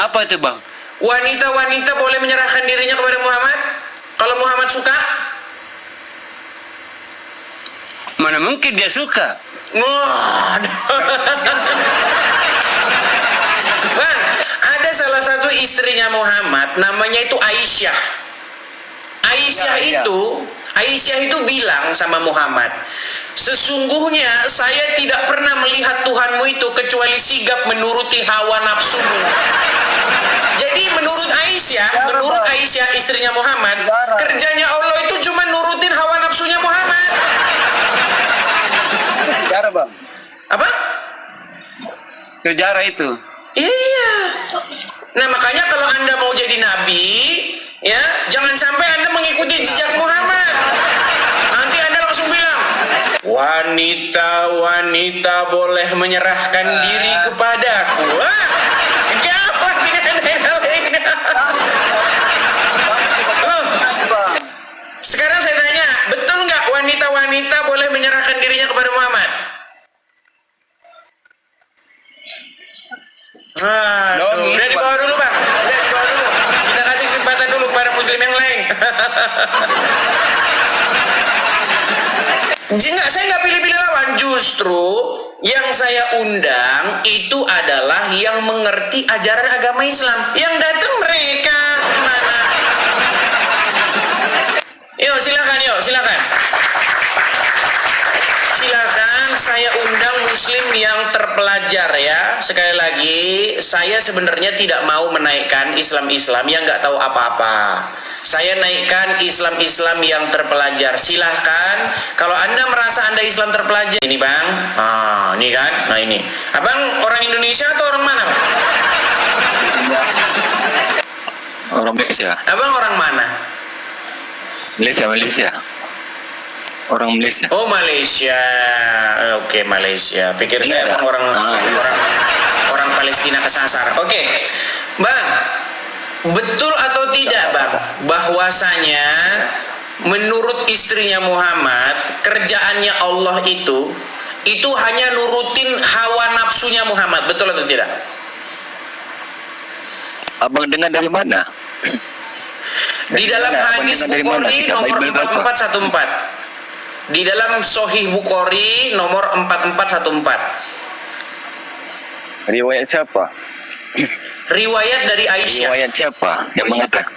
Apa itu, Bang? Wanita-wanita boleh menyerahkan dirinya kepada Muhammad kalau Muhammad suka? Mana mungkin dia suka? Wah. Bang, ada salah satu istrinya Muhammad, namanya itu Aisyah. Aisyah itu bilang sama Muhammad, sesungguhnya saya tidak pernah melihat Tuhanmu itu kecuali sigap menuruti hawa nafsumu. Jadi menurut Aisyah istrinya Muhammad, kerjanya Allah itu cuma nurutin hawa nafsunya Muhammad. Sejarah, Bang. Apa? Sejarah itu. Iya. Nah makanya kalau Anda mau jadi nabi, ya jangan sampai Anda mengikuti jejak Muhammad. Nanti Anda langsung bilang, wanita boleh menyerahkan diri kepadaku. Wah, apa sekarang saya tanya, betul nggak wanita boleh menyerahkan dirinya kepada Muhammad? Udah di bawah dulu, Bang. Udah di bawah dulu. Kita kasih kesempatan dulu para muslim yang lain. Enggak, saya nggak pilih-pilih lawan. Justru yang saya undang itu adalah yang mengerti ajaran agama Islam. Yang datang mereka gimana? Yuk, silakan. Silakan saya undang muslim yang terpelajar ya. Sekali lagi, saya sebenarnya tidak mau menaikkan Islam yang nggak tahu apa-apa. Saya naikkan Islam yang terpelajar. Silahkan, kalau Anda merasa Anda Islam terpelajar, ini Bang. Ini kan. Nah ini. Abang orang Indonesia atau orang mana? Orang Malaysia. Abang orang mana? Malaysia. Orang Malaysia. Oh, Malaysia. Oke, Malaysia. Pikir saya orang Palestina kesasar. Oke. Bang, betul atau tidak, Bang, bahwasanya menurut istrinya Muhammad, kerjaannya Allah itu hanya nurutin hawa nafsunya Muhammad, betul atau tidak? Abang dengar dari mana? Di dalam hadis Bukhari nomor 4414. Di dalam Sahih Bukhari nomor 4414. Riwayat siapa? Riwayat dari Aisyah. Riwayat siapa yang mengatakan?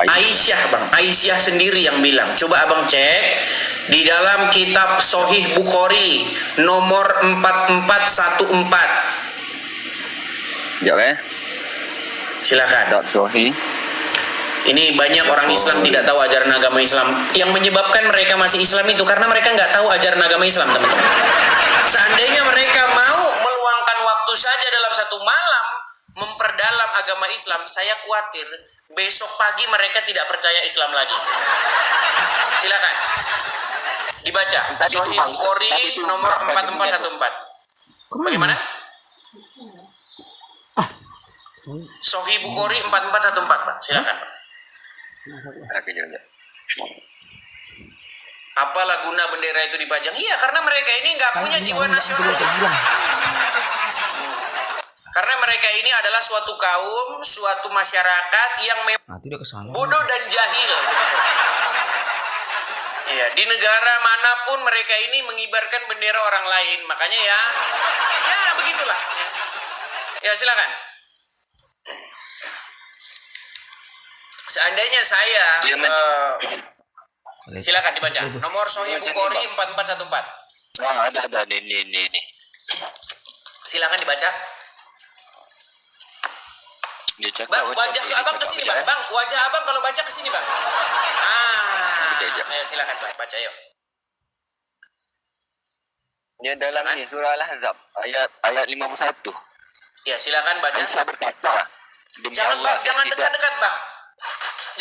Aisyah, Bang. Aisyah sendiri yang bilang. Coba Abang cek di dalam kitab Sahih Bukhari nomor 4414. Sekejap Silakan. Tak Sahih. Ini banyak orang Islam tidak tahu ajaran agama Islam. Yang menyebabkan mereka masih Islam itu karena mereka nggak tahu ajaran agama Islam, teman-teman. Seandainya mereka mau meluangkan waktu saja dalam satu malam memperdalam agama Islam, saya khawatir besok pagi mereka tidak percaya Islam lagi. Silakan dibaca Sahih Bukhari nomor 4414. Bagaimana? Sahih Bukhari 4414, Pak. Silakan, Pak. Apalah guna bendera itu dipajang? Iya, karena mereka ini nggak punya jiwa nasionalis. Karena mereka ini adalah suatu kaum, suatu masyarakat yang bodoh dan jahil. Iya, di negara manapun mereka ini mengibarkan bendera orang lain. Makanya ya begitulah. Ya, silakan. Seandainya saya silakan dibaca nomor Sahih Bukhari 4414. Ada ini. Silakan dibaca. Bang, wajah abang ke sini, Bang. Bang, wajah abang kalau baca ke sini, Bang. Ayo silakan, Bang, baca yuk. Dia dalam ini surah Al-Ahzab ayat 51. Ya, silakan baca. Aisyah berkata, Jangan dekat-dekat, Bang.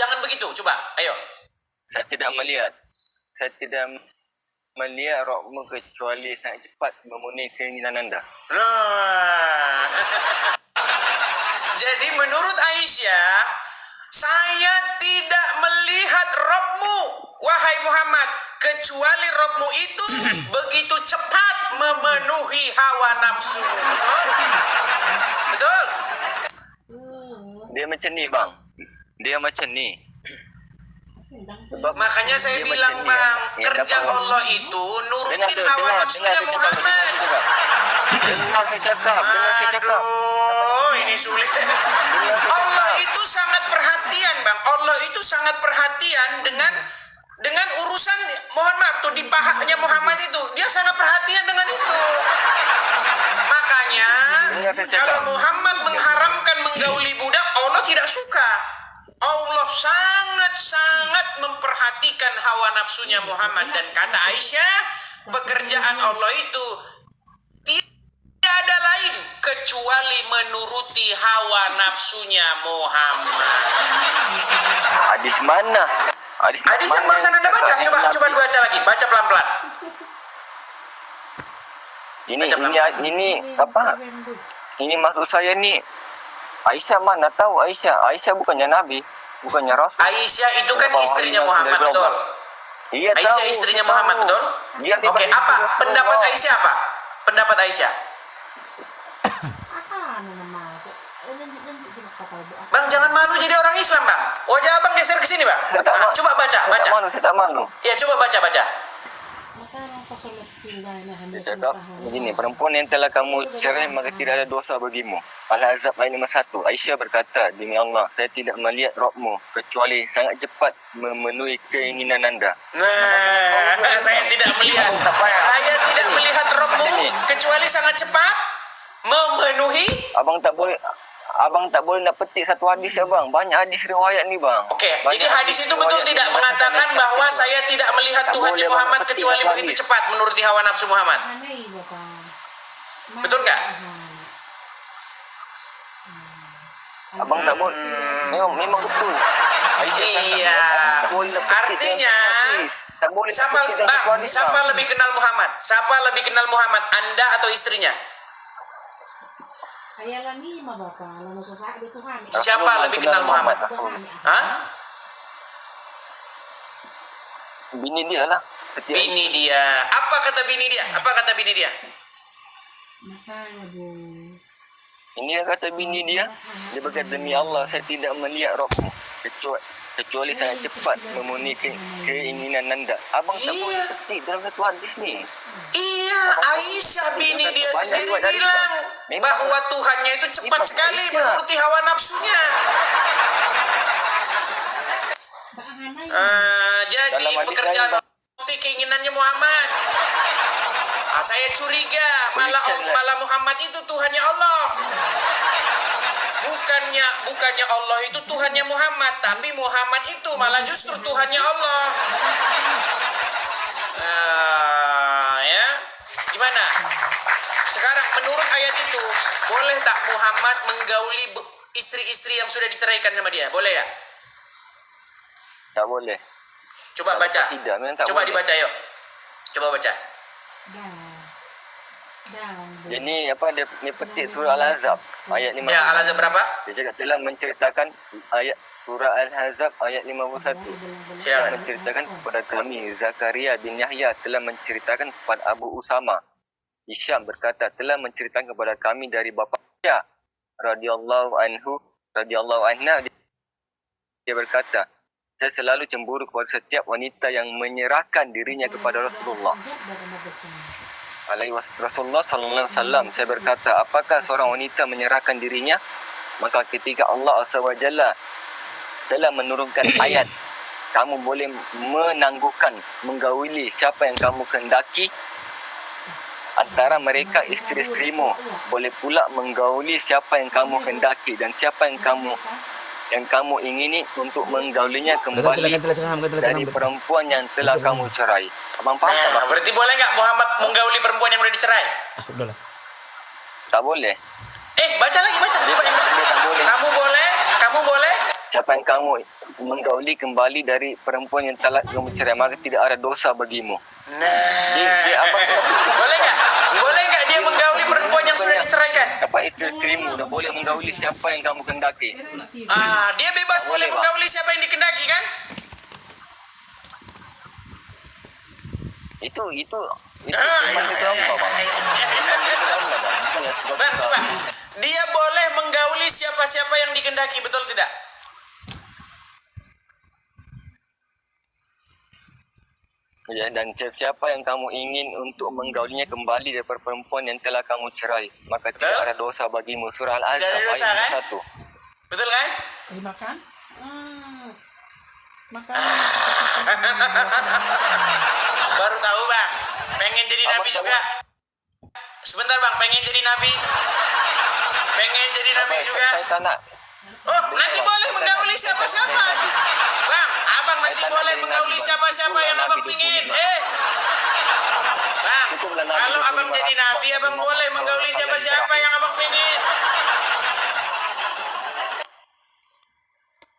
Jangan begitu, coba. Ayo. Saya tidak melihat rohmu kecuali sangat cepat memenuhi keinginan anda. Jadi menurut Aisyah, saya tidak melihat Robmu, wahai Muhammad, kecuali Robmu itu begitu cepat memenuhi hawa nafsu. Betul? Dia macam ni bang. Dia macam ni. Sebab Makanya saya dia bilang macam ni, bang, yang kerja dapat- Allah itu nurutin Dengar hawa nafsunya Muhammad. Dengar saya cakap. Aduh, ini sulit. Allah itu sangat perhatian bang. Allah itu sangat perhatian dengan urusan, mohon maaf tuh di pahanya Muhammad itu, dia sangat perhatian dengan itu. Makanya kalau Muhammad mengharamkan menggauli budak, Allah tidak suka. Allah sangat memperhatikan hawa nafsunya Muhammad, dan kata Aisyah, pekerjaan Allah itu tidak ada lain kecuali menuruti hawa nafsunya Muhammad. Hadis mana? Hadis yang barusan Anda baca, coba baca lagi, baca pelan-pelan. Ini apa? Ini maksud saya ni. Aisyah mana tahu Aisyah? Aisyah bukannya Nabi, bukannya Rasul. Aisyah itu kan istrinya Muhammad, betul? Iya, Aisyah tahu, istrinya tahu. Muhammad, betul? Dia Oke, apa pendapat Aisyah apa? Pendapat Aisyah. Bang, jangan malu jadi orang Islam, Bang. Wajah Abang geser ke sini, Bang. Coba baca. Saya tak malu. Ya, coba baca. Dia cakap begini, perempuan yang telah kamu cerai maka tidak ada dosa bagimu. Al-Ahzab ayat 51. Aisyah berkata, demi Allah, saya tidak melihat Rabbmu kecuali sangat cepat memenuhi keinginan anda. Nah, saya tidak melihat. Saya tidak melihat Rabbmu kecuali sangat cepat memenuhi. Abang tak boleh nak petik satu hadis ya bang. Banyak hadis riwayat ni bang. Oke, jadi hadis itu betul tidak mengatakan bahwa saya tidak melihat Tuhan Muhammad kecuali begitu cepat menuruti hawa nafsu Muhammad. Betul nggak? Abang tak boleh. Memang betul. Iya. Artinya, siapa lebih kenal Muhammad? Siapa lebih kenal Muhammad? Anda atau istrinya? Siapa lebih kenal Muhammad? Hah? Bini dia lah. Bini dia. Apa kata bini dia? Ini yang kata bini dia. Dia berkata, demi Allah, saya tidak melihat Rabbmu kecuali sangat cepat memenuhi keinginan anda. Abang tak boleh petik dalam satu hadis ni. Iya, Aisyah bini dia sendiri bilang bahwa Tuhannya itu cepat sekali menuruti hawa nafsunya. Jadi pekerjaan menuruti keinginannya Muhammad. Saya curiga malah Muhammad itu Tuhannya Allah. Bukannya Allah itu Tuhannya Muhammad, tapi Muhammad itu malah justru Tuhannya Allah. Ya, gimana? Sekarang menurut ayat itu, boleh tak Muhammad menggauli istri-istri yang sudah diceraikan sama dia? Boleh ya? Tak boleh. Coba baca. Coba dibaca yuk. Coba baca. Jadi apa dia petik surah Al-Ahzab ayat 51. Ya, Al-Ahzab berapa? Dia cakap telah menceritakan ayat surah Al-Ahzab ayat 51. Telah menceritakan kepada kami Zakaria bin Yahya telah menceritakan kepada Abu Usama. Hisham berkata telah menceritakan kepada kami dari bapa Aisyah radhiyallahu anha. Dia berkata, saya selalu cemburu kepada setiap wanita yang menyerahkan dirinya kepada Rasulullah. Rasulullah sallallahu alaihi wasallam, saya berkata, apakah seorang wanita menyerahkan dirinya? Maka ketika Allah SWT telah menurunkan ayat, kamu boleh menangguhkan, menggauli siapa yang kamu kehendaki antara mereka isteri-isterimu, boleh pula menggauli siapa yang kamu kehendaki dan siapa yang kamu ingini untuk menggaulinya kembali dari perempuan yang telah kamu cerai. Abang faham tak? Nah, berarti boleh nggak Muhammad menggauli perempuan yang sudah dicerai? Tak boleh. Baca lagi. Dia tak boleh. Kamu boleh. Siapa yang kamu menggauli kembali dari perempuan yang telah kamu cerai, maka tidak ada dosa bagimu. Nah, boleh nggak dia menggauli perempuan yang sudah diceraikan? Apa isteri-isterimu dah boleh menggauli siapa yang kamu kehendaki. Dia bebas boleh menggauli siapa yang dikehendaki kan? Itu firman itu apa bang? Bang, coba dia boleh menggauli siapa-siapa yang dikehendaki, betul tidak? Ya, dan siapa yang kamu ingin untuk menggaulinya kembali daripada perempuan yang telah kamu cerai, maka Betul? tidak ada dosa bagimu. Surah Al-Ahzab Tidak ada dosa, ayat kan? 1. Betul kan? Dimakan? Makan. Baru tahu bang, pengen jadi Abang nabi tahu. juga. Sebentar bang, pengen jadi nabi. Pengen jadi nabi juga. Saya tak nak. Oh, nanti boleh menggauli siapa-siapa. Bang, abang nanti Saya tak boleh nak menggauli jadi nabi, siapa-siapa Bang. yang Nabi abang itu pingin. bukan. Bang, Cukuplah nabi kalau abang 25 jadi nabi, abang boleh menggauli siapa-siapa yang abang pingin.